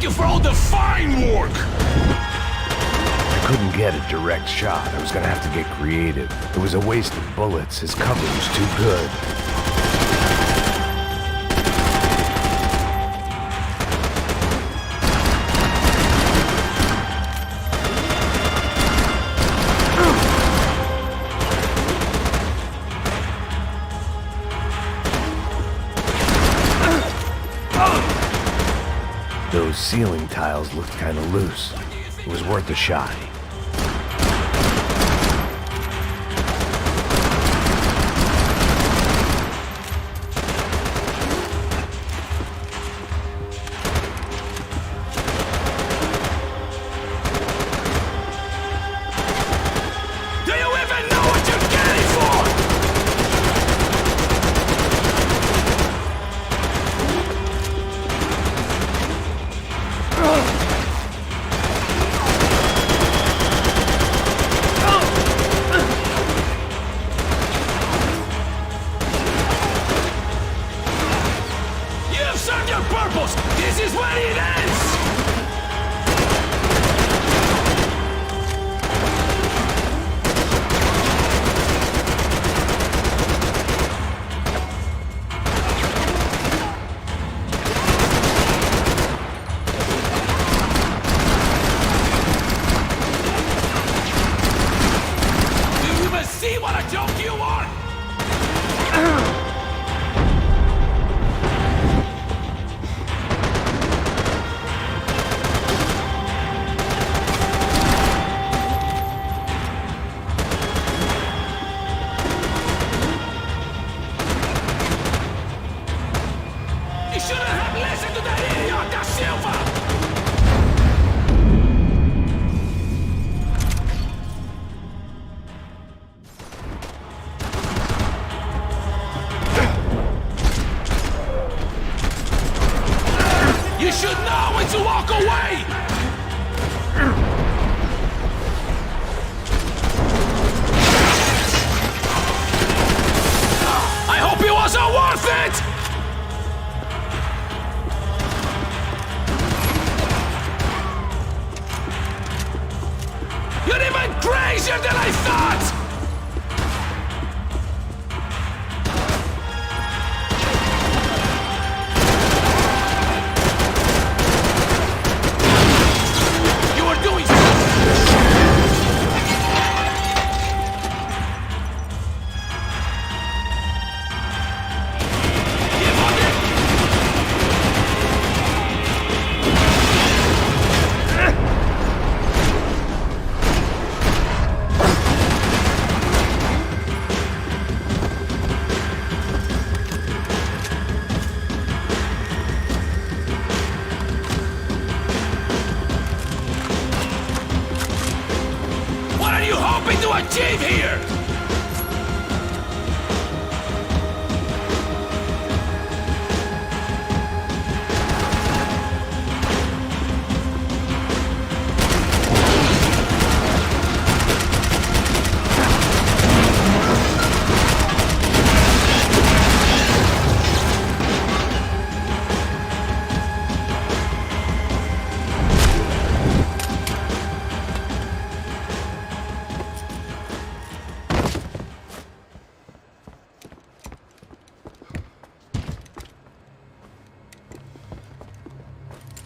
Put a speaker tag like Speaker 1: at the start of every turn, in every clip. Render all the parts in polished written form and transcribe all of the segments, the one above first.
Speaker 1: you for all the fine work!
Speaker 2: I couldn't get a direct shot. I was gonna have to get creative. It was a waste of bullets. His cover was too good. Those ceiling tiles looked kind of loose. It was worth a shot.
Speaker 1: Do you even know what you're getting for? You've served your purpose! This is where it ends! Do you even see what a joke you are? You shouldn't have listened to that idiot, Da Silva! You should know when to walk away! I hope it wasn't worth it! You're even crazier than I thought! You were doing Give up it! What are you hoping to achieve here?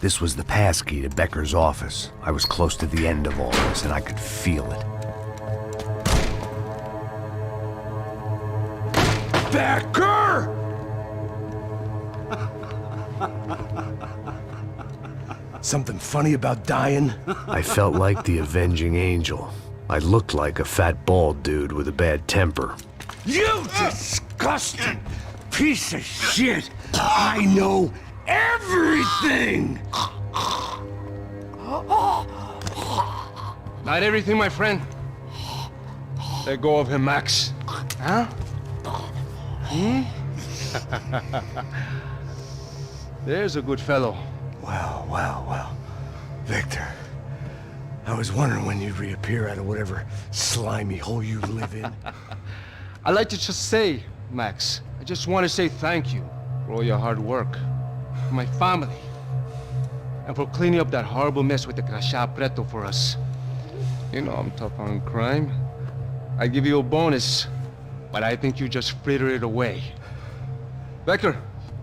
Speaker 2: This was the passkey to Becker's office. I was close to the end of all this, and I could feel it.
Speaker 1: Becker!
Speaker 2: Something funny about dying? I felt like the avenging angel. I looked like a fat bald dude with a bad temper.
Speaker 1: You disgusting piece of shit! I know everything!
Speaker 3: Not everything, my friend. Let go of him, Max. Huh? There's a good fellow.
Speaker 2: Well, well, well. Victor, I was wondering when you'd reappear out of whatever slimy hole you live in.
Speaker 3: I'd like to just say, Max, I just want to say thank you for all your hard work. For my family. and for cleaning up that horrible mess with the crachá preto for us. You know I'm tough on crime. I give you a bonus, but I think you just fritter it away. Becker,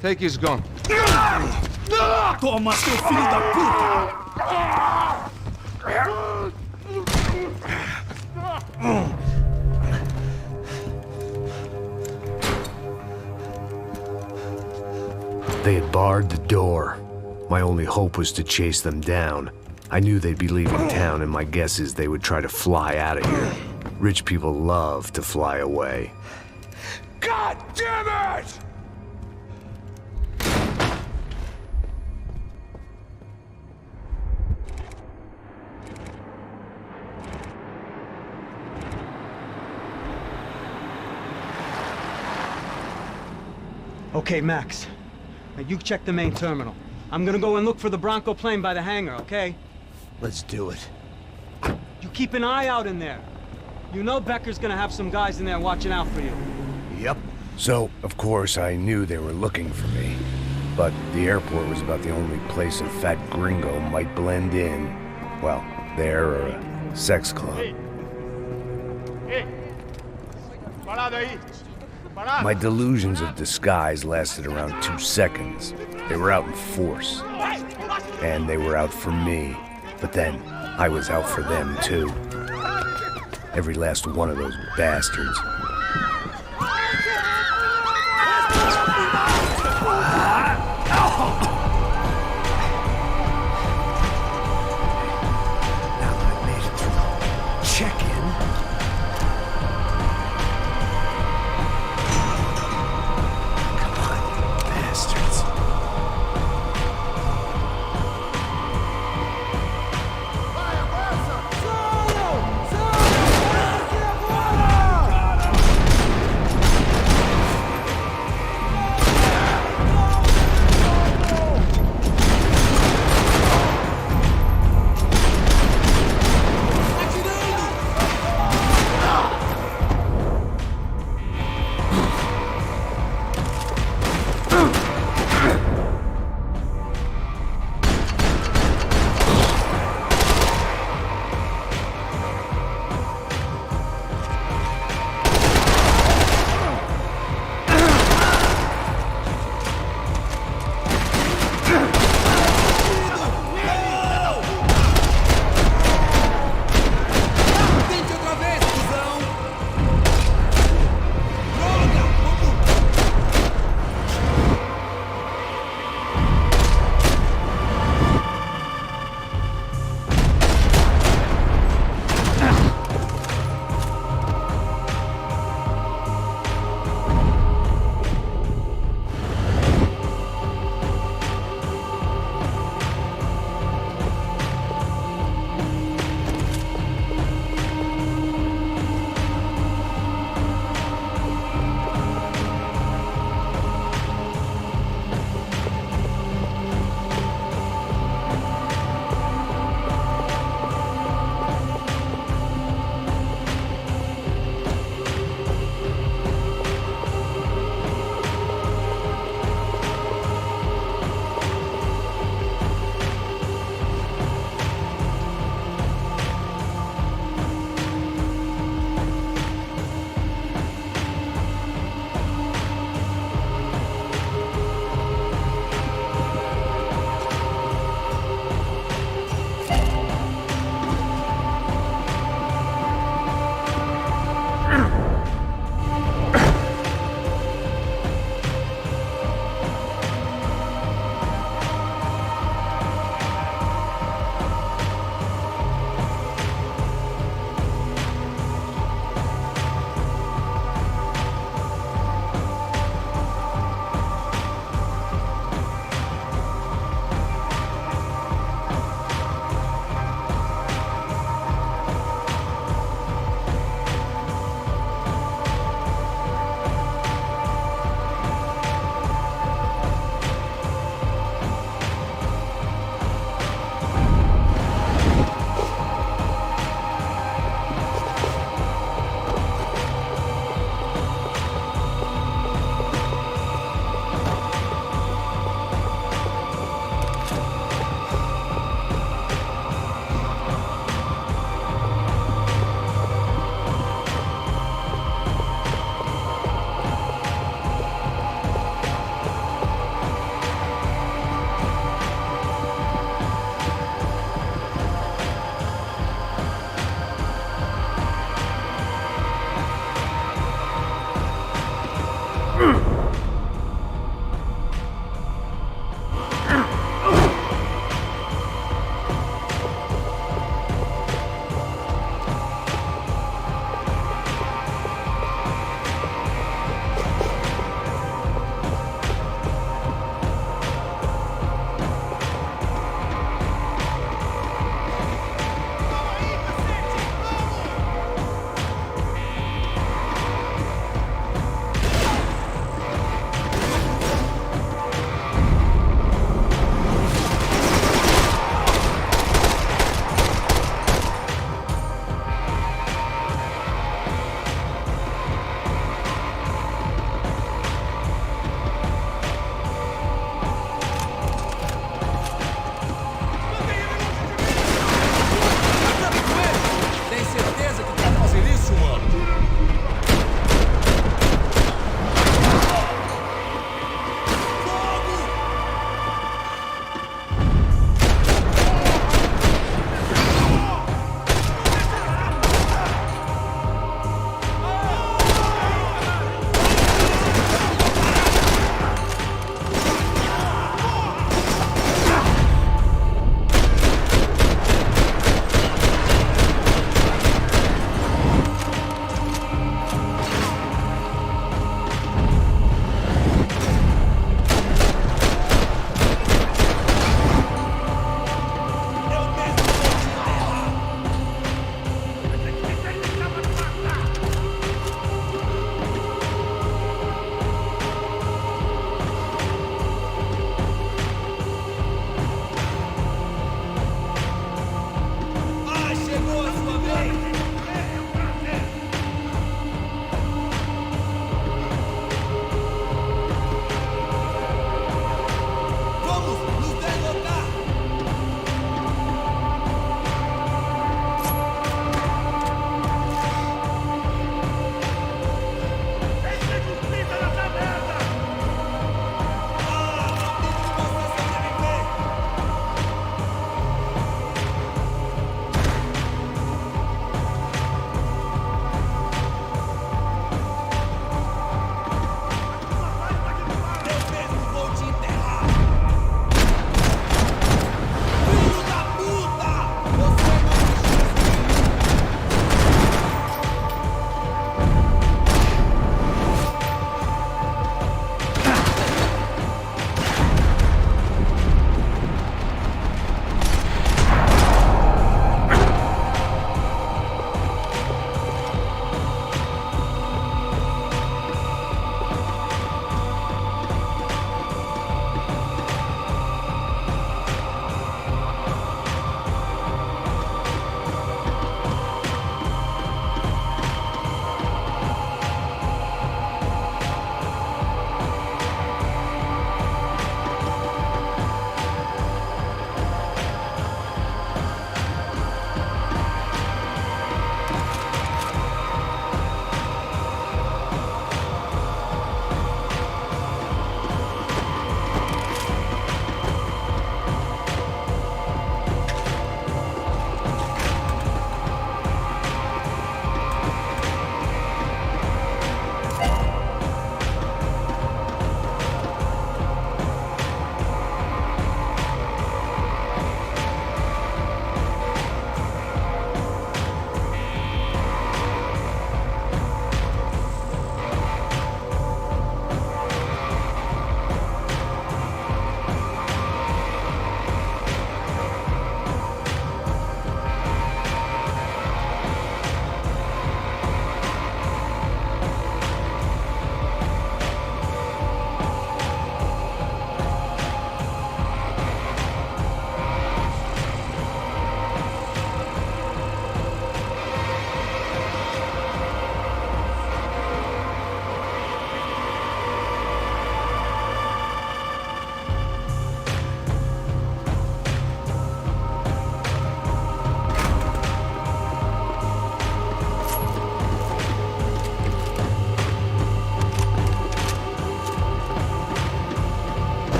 Speaker 3: take his gun.
Speaker 1: Toma, seu filho da puta!
Speaker 2: They had barred the door. My only hope was to chase them down. I knew they'd be leaving town, and my guess is they would try to fly out of here. Rich people love to fly away.
Speaker 1: God damn it!
Speaker 4: Okay, Max. Now you check the main terminal. I'm gonna go and look for the Bronco plane by the hangar, okay?
Speaker 2: Let's do it.
Speaker 4: You keep an eye out in there. You know Becker's gonna have some guys in there watching out for you.
Speaker 2: Yep. So, of course, I knew they were looking for me. But the airport was about the only place a fat gringo might blend in. Well, there or a sex club. My delusions of disguise lasted around 2 seconds. They were out in force. And they were out for me. But then, I was out for them too. Every last one of those bastards. Now that I've made it through check-in, come on, bastards.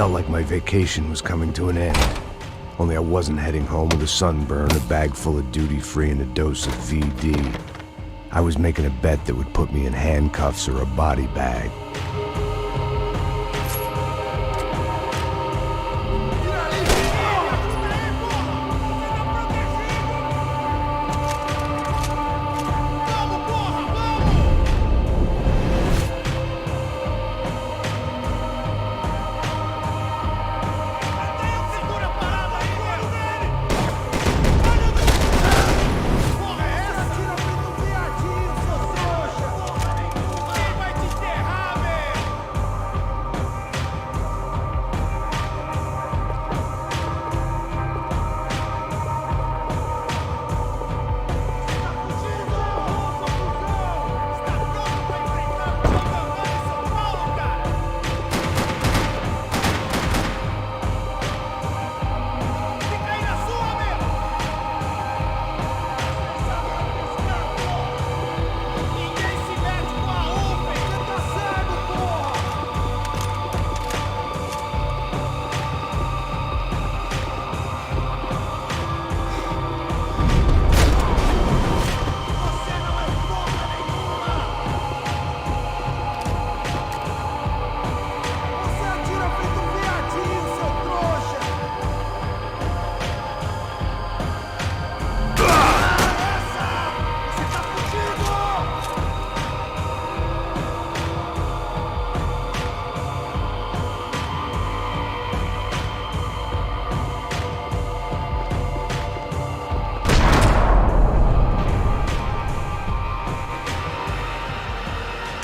Speaker 2: felt like my vacation was coming to an end. Only I wasn't heading home with a sunburn, a bag full of duty-free, and a dose of VD. I was making a bet that would put me in handcuffs or a body bag.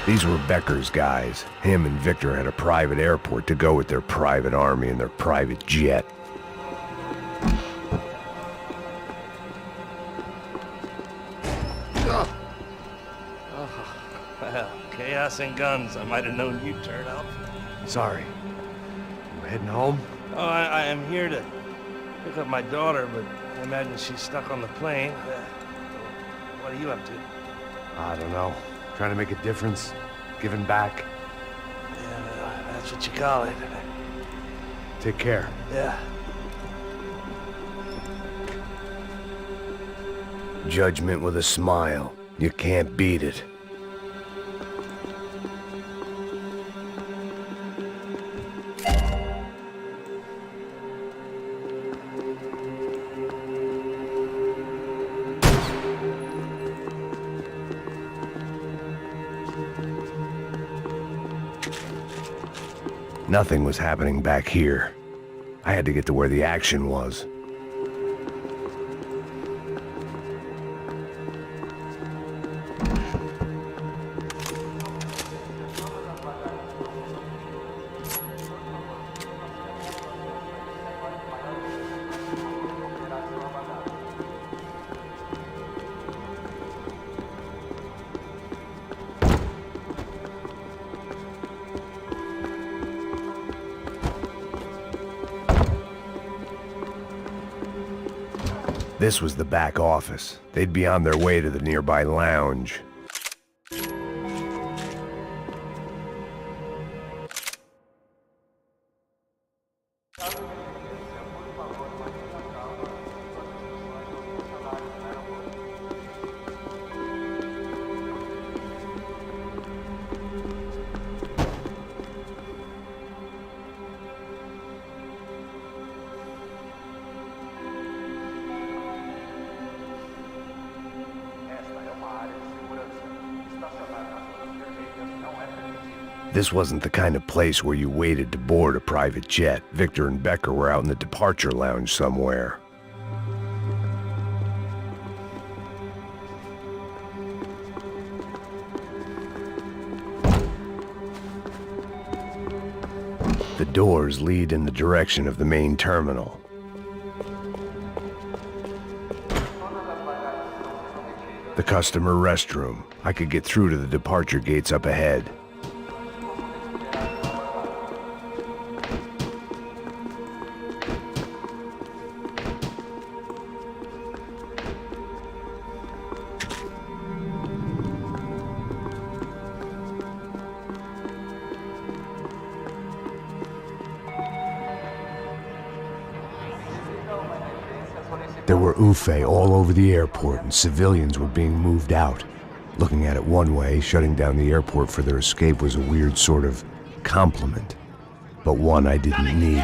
Speaker 2: These were Becker's guys. Him and Victor had a private airport to go with their private army and their private jet.
Speaker 5: Well, chaos and guns. I might have known you'd turn up.
Speaker 2: Sorry. You heading home?
Speaker 5: Oh, I am here to pick up my daughter, but I imagine she's stuck on the plane. What are you up to?
Speaker 2: I don't know. Trying to make a difference. Giving back.
Speaker 5: Yeah, that's what you call it.
Speaker 2: Take care.
Speaker 5: Yeah.
Speaker 2: Judgment with a smile. You can't beat it. Nothing was happening back here. I had to get to where the action was. This was the back office. They'd be on their way to the nearby lounge. This wasn't the kind of place where you waited to board a private jet. Victor and Becker were out in the departure lounge somewhere. The doors lead in the direction of the main terminal. The customer restroom. I could get through to the departure gates up ahead. There were UFE all over the airport, and civilians were being moved out. Looking at it one way, shutting down the airport for their escape was a weird sort of compliment, but one I didn't need.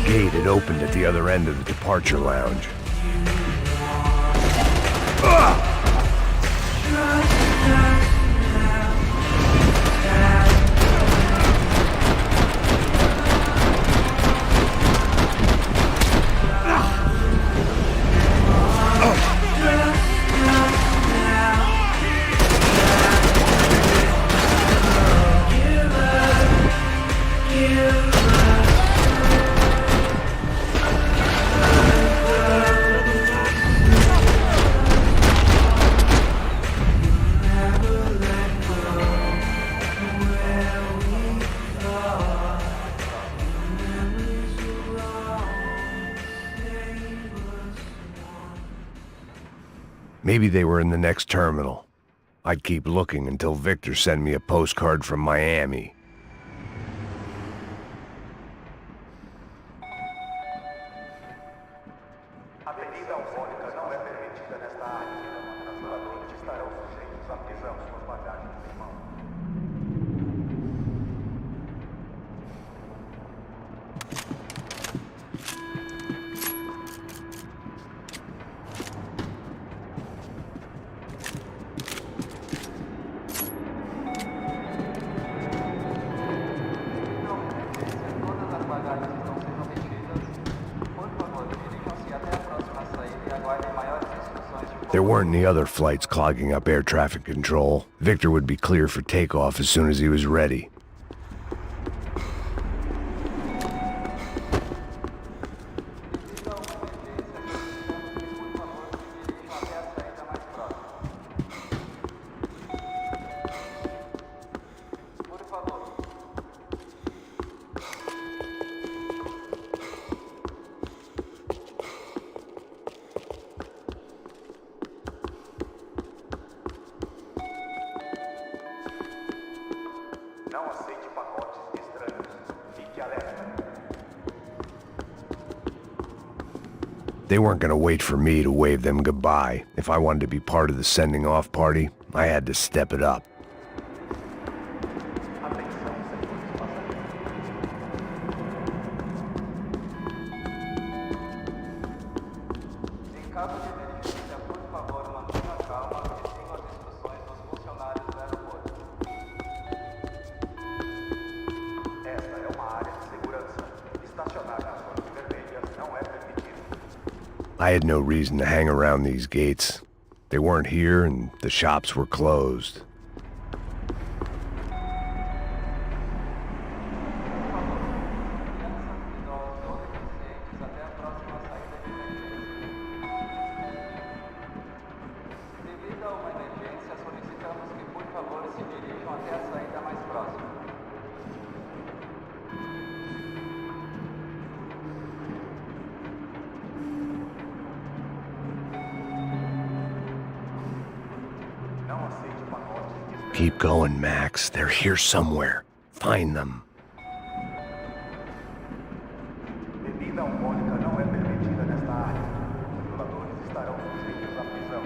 Speaker 2: gate had opened at the other end of the departure lounge. Maybe they were in the next terminal. I'd keep looking until Victor sent me a postcard from Miami. There weren't any other flights clogging up air traffic control. Victor would be clear for takeoff as soon as he was ready. They weren't going to wait for me to wave them goodbye. If I wanted to be part of the sending off party, I had to step it up. I had no reason to hang around these gates. They weren't here and the shops were closed. Keep going, Max. They're here somewhere. Find them.
Speaker 6: Bebida alcoólica não é permitida nesta área. Os violadores estarão sujeitos à prisão.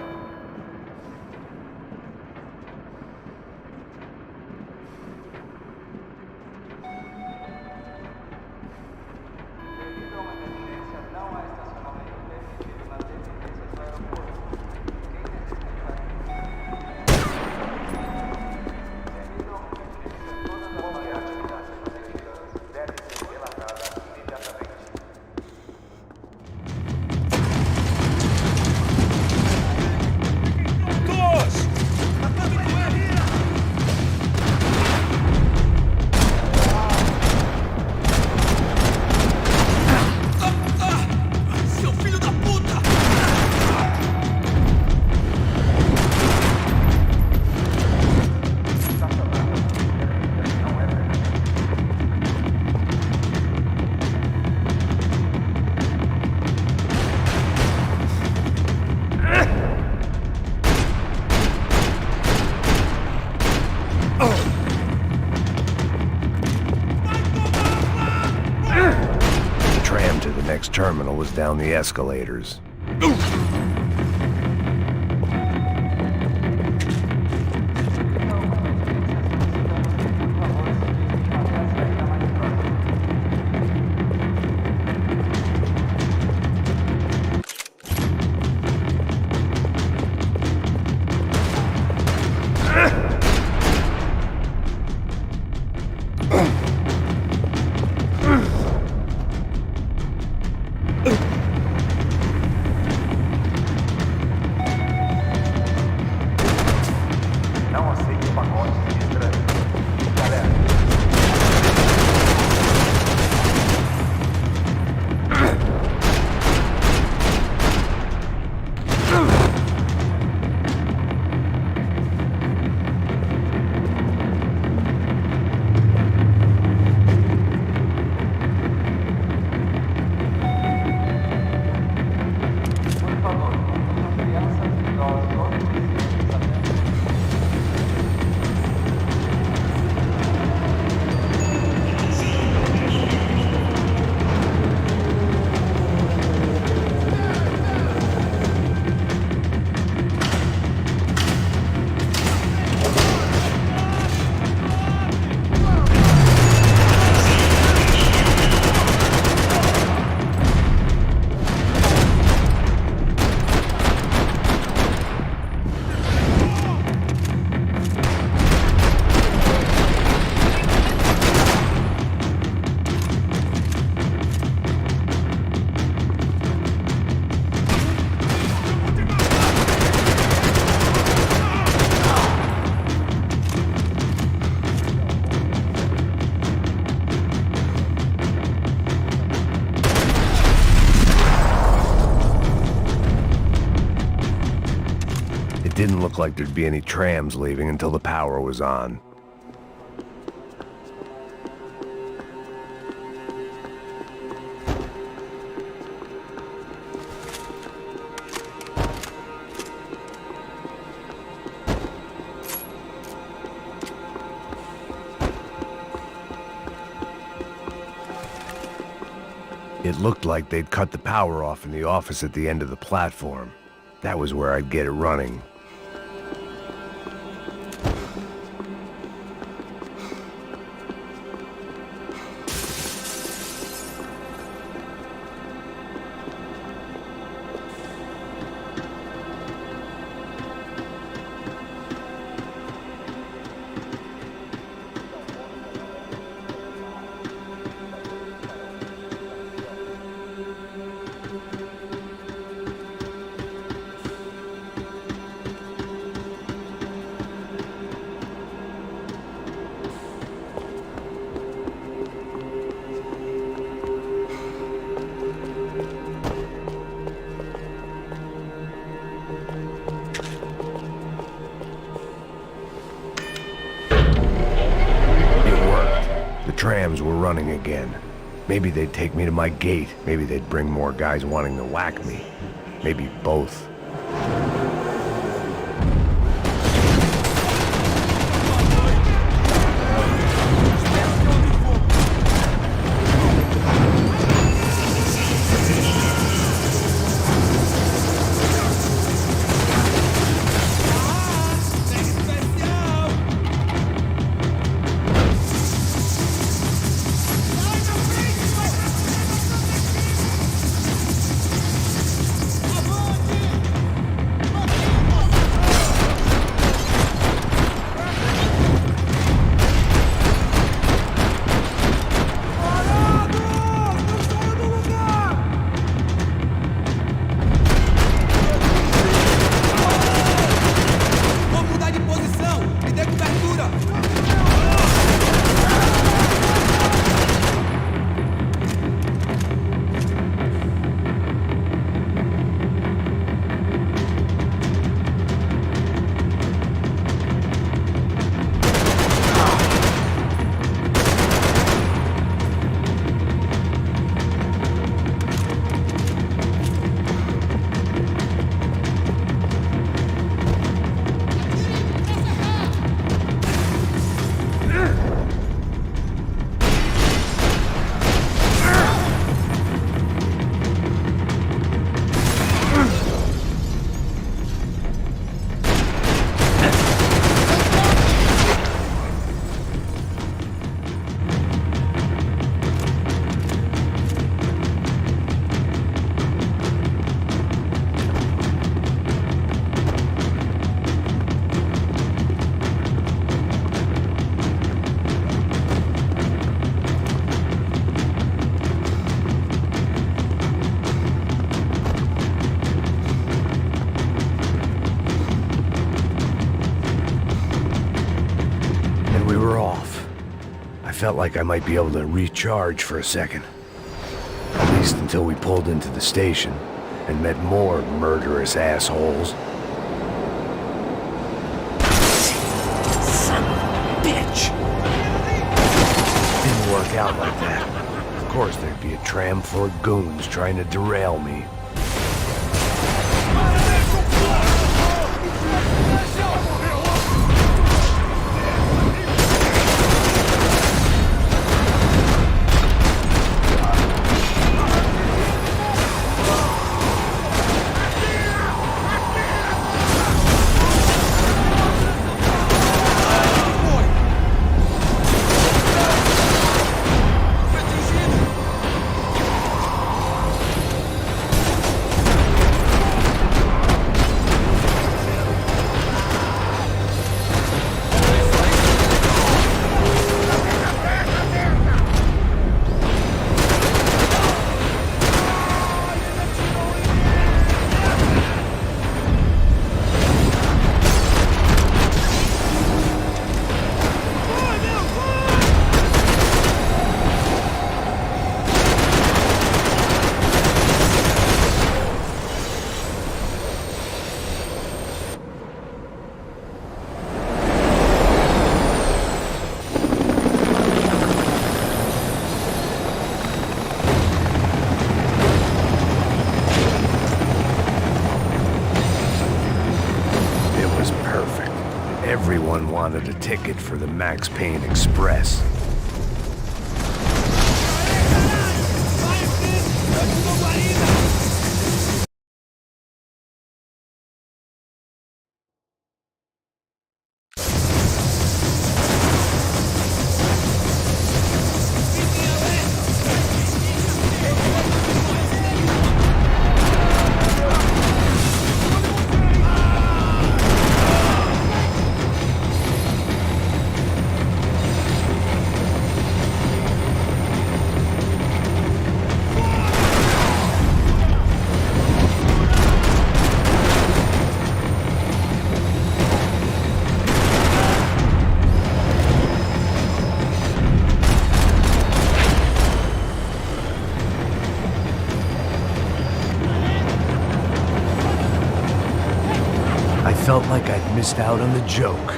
Speaker 6: Devido a uma emergência, não há estacionamento permitido nas dependências do aeroporto. Quem necessitar
Speaker 2: terminal was down the escalators. didn't look like there'd be any trams leaving until the power was on. It looked like they'd cut the power off in the office at the end of the platform. That was where I'd get it running. Trams were running again. Maybe they'd take me to my gate. Maybe they'd bring more guys wanting to whack me. Maybe both. Felt like I might be able to recharge for a second. At least until we pulled into the station and met more murderous assholes. Son of a bitch! Didn't work out like that. Of course there'd be a tram full of goons trying to derail me. wanted a ticket for the MAXPAYNE Express. I felt like I'd missed out on the joke,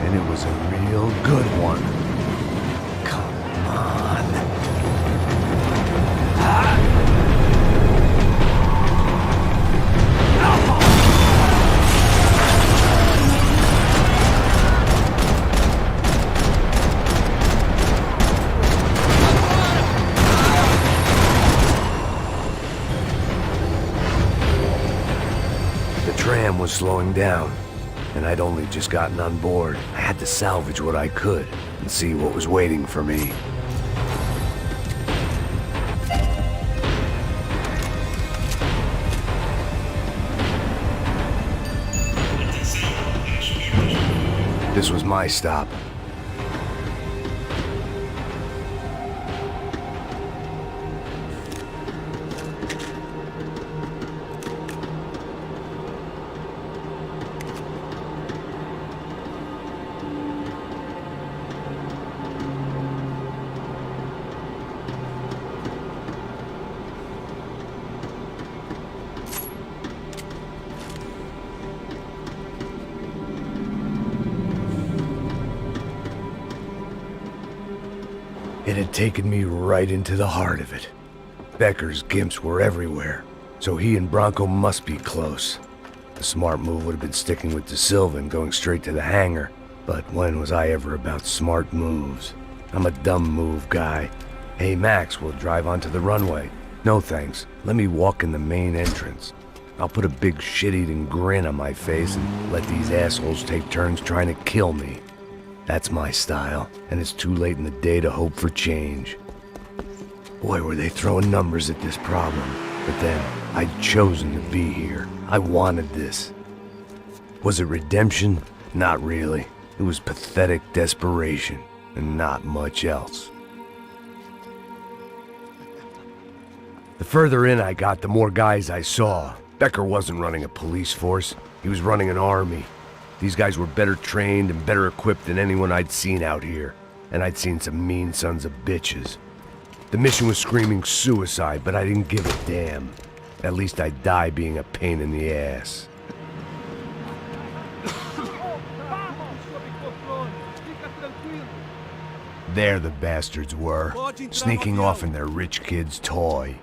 Speaker 2: and it was a real good one. Come on. The tram was slowing down, and I'd only just gotten on board. I had to salvage what I could and see what was waiting for me. This was my stop. It had taken me right into the heart of it. Becker's gimps were everywhere, so he and Bronco must be close. The smart move would have been sticking with De Silva and going straight to the hangar, but when was I ever about smart moves? I'm a dumb move guy. Hey Max, we'll drive onto the runway. No thanks, let me walk in the main entrance. I'll put a big shit-eating grin on my face and let these assholes take turns trying to kill me. That's my style, and it's too late in the day to hope for change. Boy, were they throwing numbers at this problem. But then, I'd chosen to be here. I wanted this. Was it redemption? Not really. It was pathetic desperation, and not much else. The further in I got, the more guys I saw. Becker wasn't running a police force. He was running an army. These guys were better trained and better equipped than anyone I'd seen out here. And I'd seen some mean sons of bitches. The mission was screaming suicide, but I didn't give a damn. At least I'd die being a pain in the ass. There the bastards were, sneaking off in their rich kid's toy.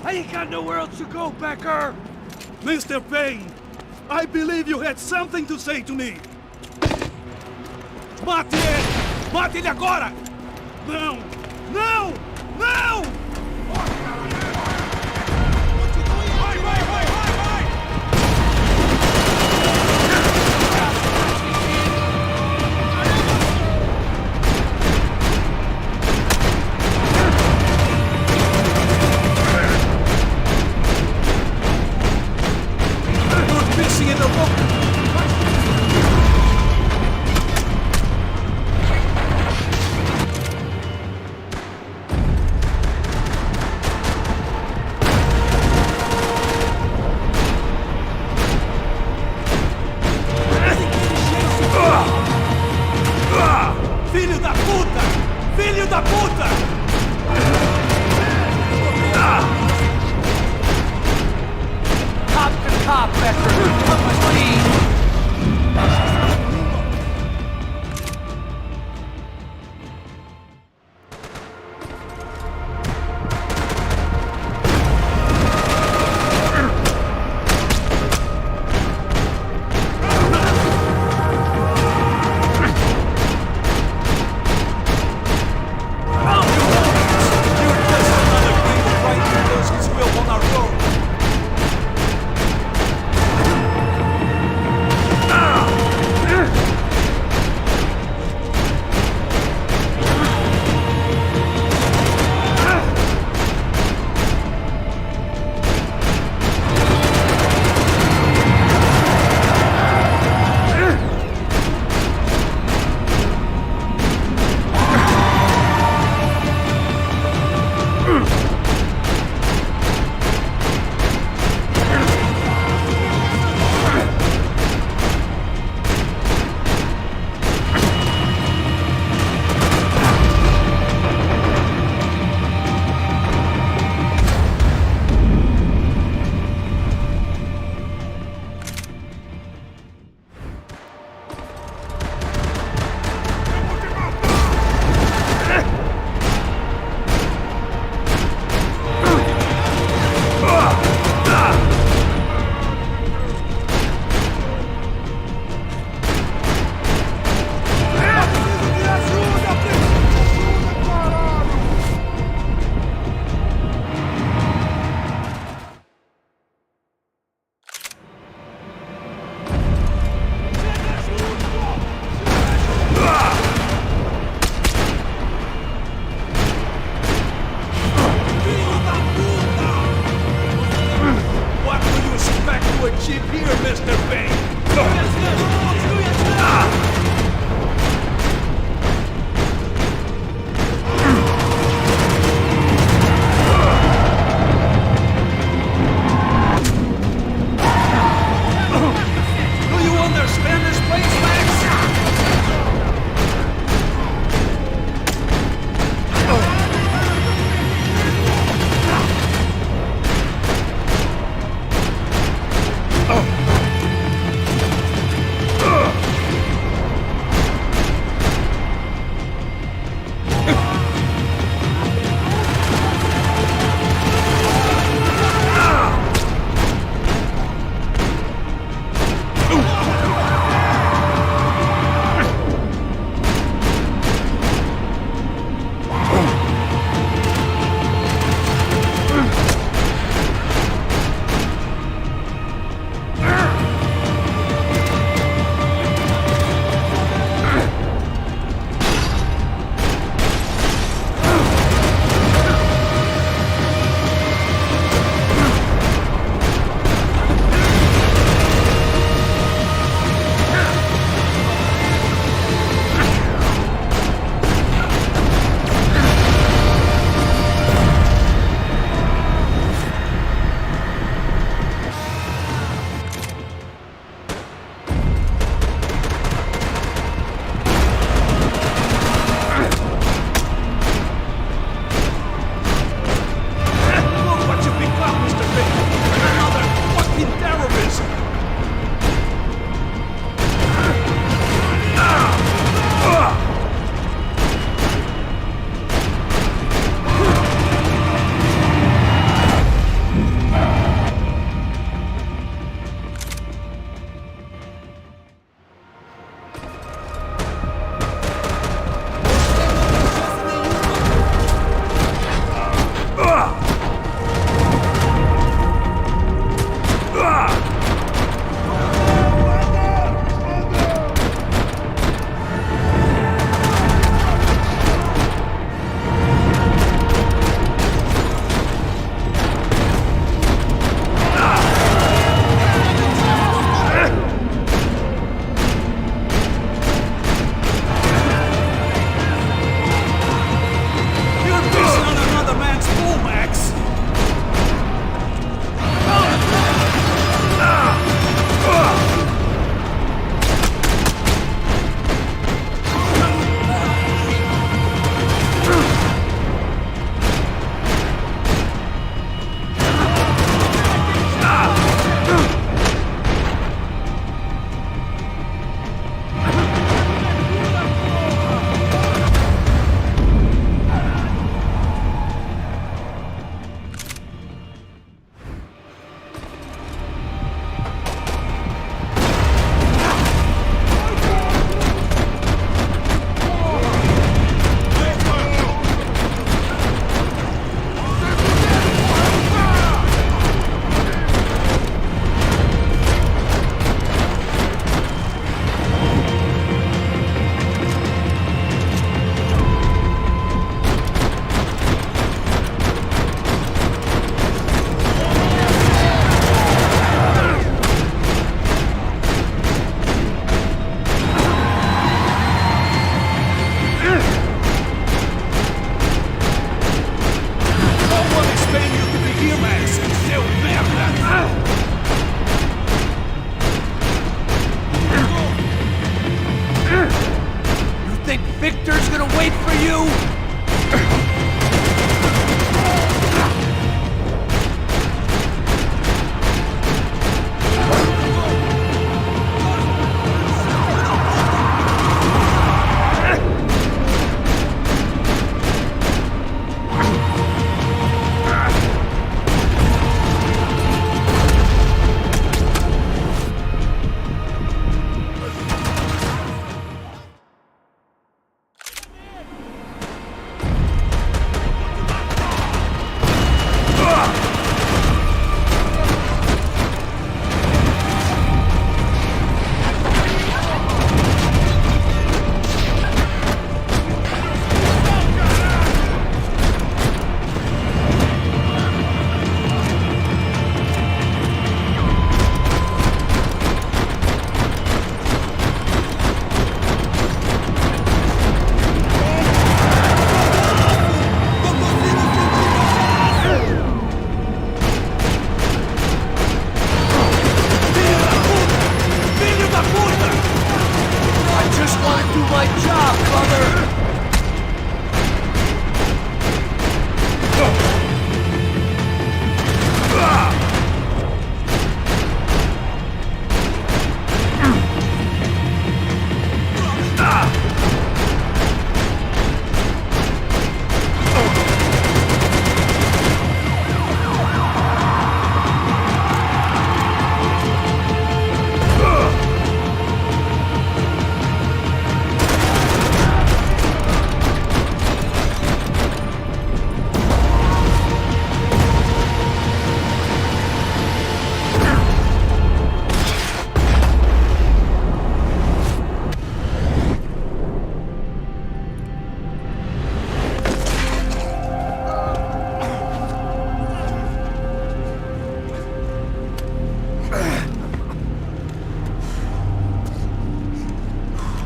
Speaker 1: I ain't got nowhere else to go, Becker!
Speaker 7: Mr. Payne, I believe you had something to say to me. Mate ele! Mate ele agora! Não! Não! Não! Vai, vai, vai, vai, vai! You're missing in the book! Filho da puta! Filho da puta!
Speaker 1: Cop to cop, Becker! Come with me! for you!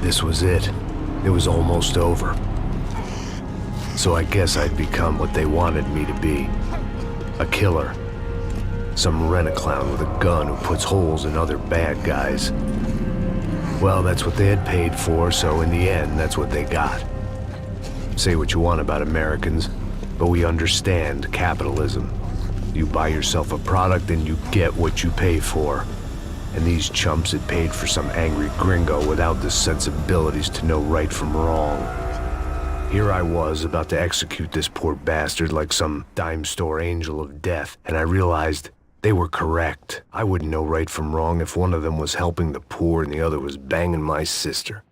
Speaker 2: This was it. It was almost over. So I guess I'd become what they wanted me to be. A killer. Some rent-a-clown with a gun who puts holes in other bad guys. Well, that's what they had paid for, so in the end, that's what they got. Say what you want about Americans, but we understand capitalism. You buy yourself a product and you get what you pay for. And these chumps had paid for some angry gringo without the sensibilities to know right from wrong. Here I was, about to execute this poor bastard like some dime store angel of death, and I realized they were correct. I wouldn't know right from wrong if one of them was helping the poor and the other was banging my sister.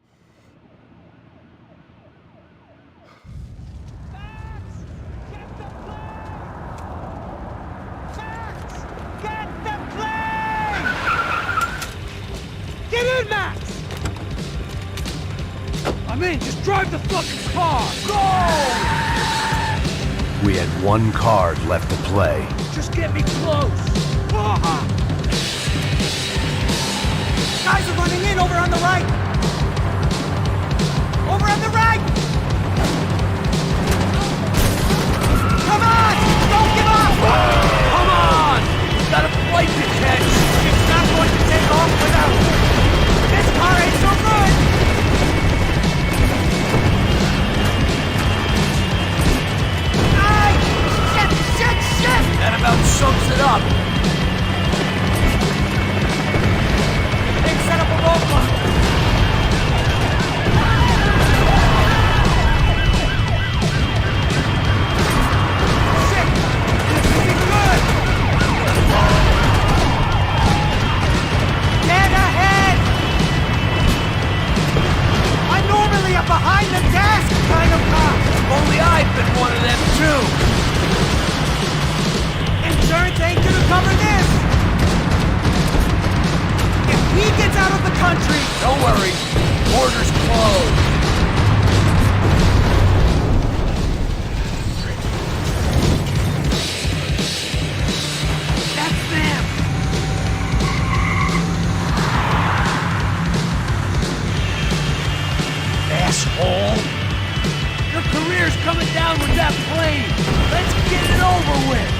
Speaker 7: I'm in! Just drive the fucking car! Go!
Speaker 2: We had one card left to play.
Speaker 7: Just get me close!
Speaker 4: Guys are running in over on the right! Over on the right! Come on! Don't give up!
Speaker 1: Come on! Got a flight to catch!
Speaker 4: It's not going to take off without... This car ain't so good!
Speaker 1: That about sums it up.
Speaker 4: They've set up a roadblock. Shit! This isn't good! Get ahead! I'm normally a behind-the-desk kind of cop.
Speaker 1: Only I've been one of them too.
Speaker 4: Insurance ain't gonna cover this! If he gets out of the country...
Speaker 1: Don't worry. Borders closed.
Speaker 4: That's them!
Speaker 1: Asshole. Your career's coming down with that plane. Let's get it over with.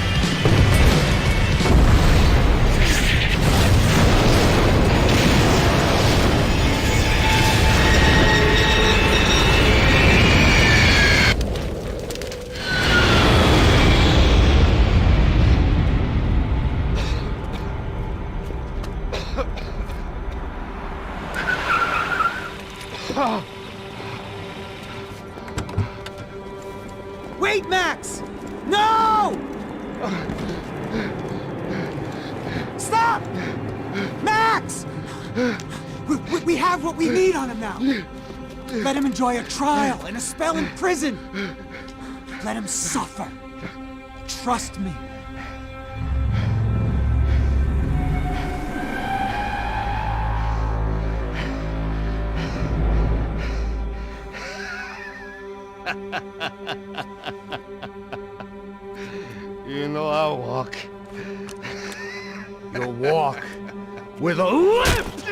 Speaker 4: Wait, Max! No! Stop! Max! We have what we need on him now. Let him enjoy a trial and a spell in prison. Let him suffer. Trust me.
Speaker 3: You know I'll walk.
Speaker 2: You'll walk with a lift!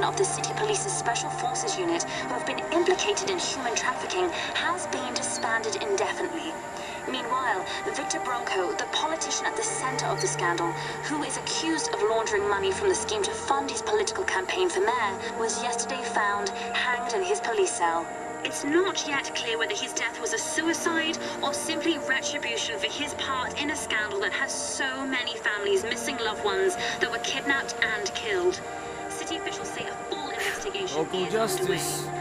Speaker 8: Of the City Police's Special Forces unit who have been implicated in human trafficking has been disbanded indefinitely. Meanwhile, Victor Bronco, the politician at the center of the scandal, who is accused of laundering money from the scheme to fund his political campaign for mayor, was yesterday found hanged in his police cell. It's not yet clear whether his death was a suicide or simply retribution for his part in a scandal that has so many families missing loved ones that were kidnapped and killed. City officials say a full investigation
Speaker 5: Local
Speaker 8: is
Speaker 5: justice.
Speaker 8: underway.